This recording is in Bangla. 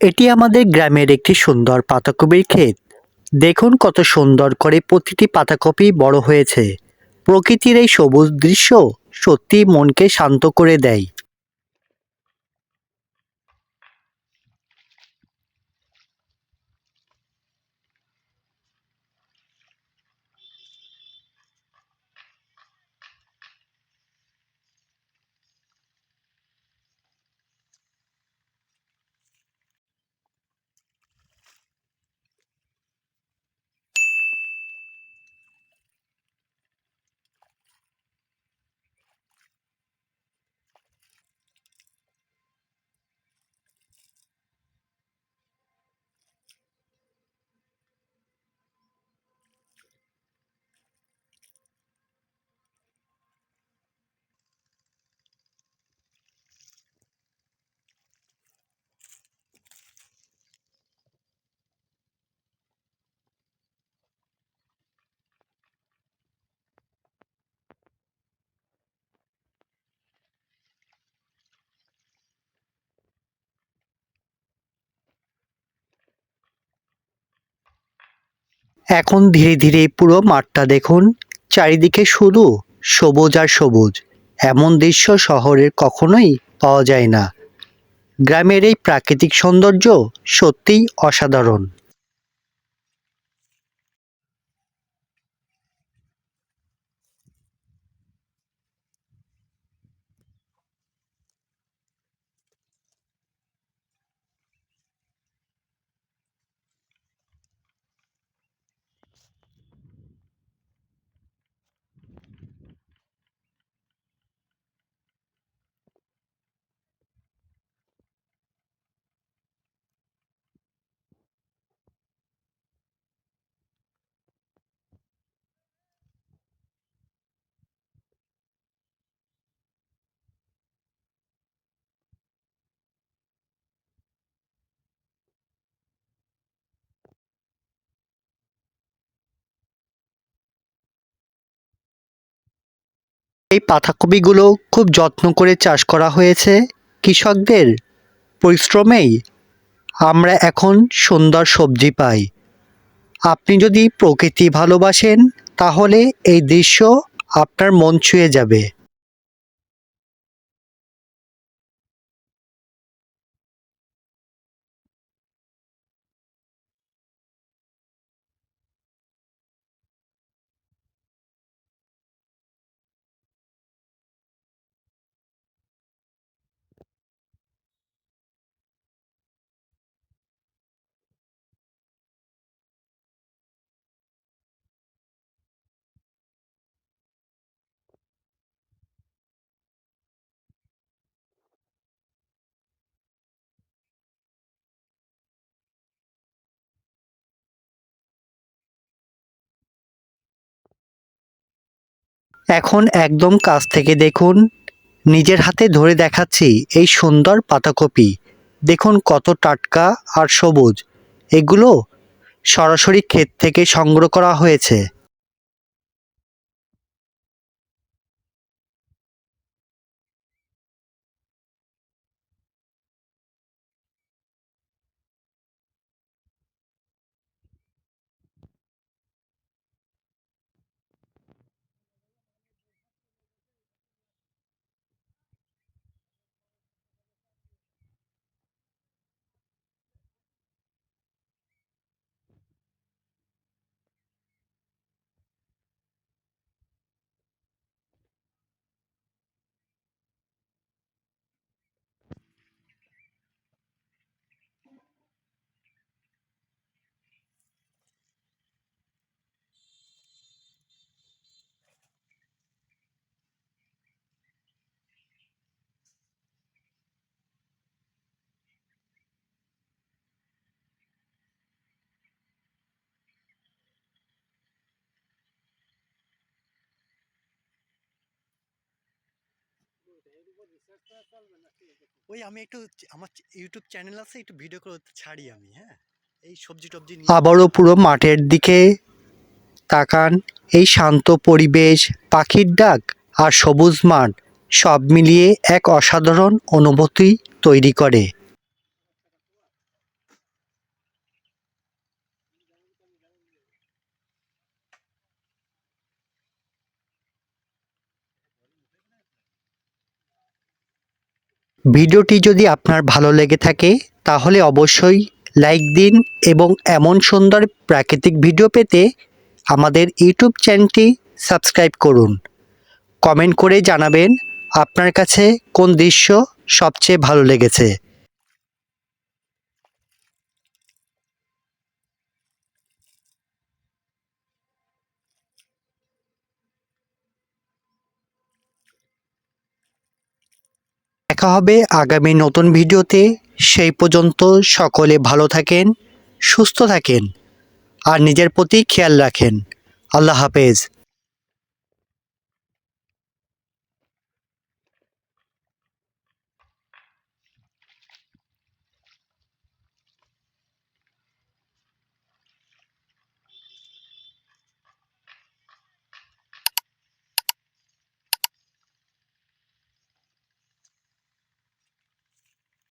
এটি আমাদের গ্রামের একটি সুন্দর পাতাকপির ক্ষেত। দেখুন কত সুন্দর করে প্রতিটি পাতাকপি বড় হয়েছে। প্রকৃতির এই সবুজ দৃশ্য সত্যি মনকে শান্ত করে দেয়। এখন ধীরে ধীরে পুরো মাঠটা দেখুন, চারিদিকে শুধু সবুজ আর সবুজ। এমন দৃশ্য শহরের কখনোই পাওয়া যায় না। গ্রামের এই প্রাকৃতিক সৌন্দর্য সত্যিই অসাধারণ। এই পাতাকপিগুলো খুব যত্ন করে চাষ করা হয়েছে। কৃষকদের পরিশ্রমেই আমরা এখন সুন্দর সবজি পাই। আপনি যদি প্রকৃতি ভালোবাসেন তাহলে এই দৃশ্য আপনার মন ছুঁয়ে যাবে। এখন একদম কাছ থেকে দেখুন, নিজের হাতে ধরে দেখাচ্ছি এই সুন্দর পাতাকপি। দেখুন কত টাটকা আর সবুজ। এগুলো সরাসরি ক্ষেত থেকে সংগ্রহ করা হয়েছে। ওই আমি একটু আমার ইউটিউব চ্যানেল আছে, একটু ভিডিও করে ছাড়ি আমি, হ্যাঁ, এই সবজি টবজি নিয়ে। আবারও পুরো মাঠের দিকে তাকান। এই শান্ত পরিবেশ, পাখির ডাক আর সবুজ মাঠ সব মিলিয়ে এক অসাধারণ অনুভূতি তৈরি করে। ভিডিওটি যদি আপনার ভালো লেগে থাকে তাহলে অবশ্যই লাইক দিন এবং এমন সুন্দর প্রাকৃতিক ভিডিও পেতে আমাদের ইউটিউব চ্যানেলটি সাবস্ক্রাইব করুন। কমেন্ট করে জানাবেন আপনার কাছে কোন দৃশ্য সবচেয়ে ভালো লেগেছে। দেখা হবে আগামী নতুন ভিডিওতে। সেই পর্যন্ত সকলে ভালো থাকেন, সুস্থ থাকেন আর নিজের প্রতি খেয়াল রাখেন। আল্লাহ হাফেজ।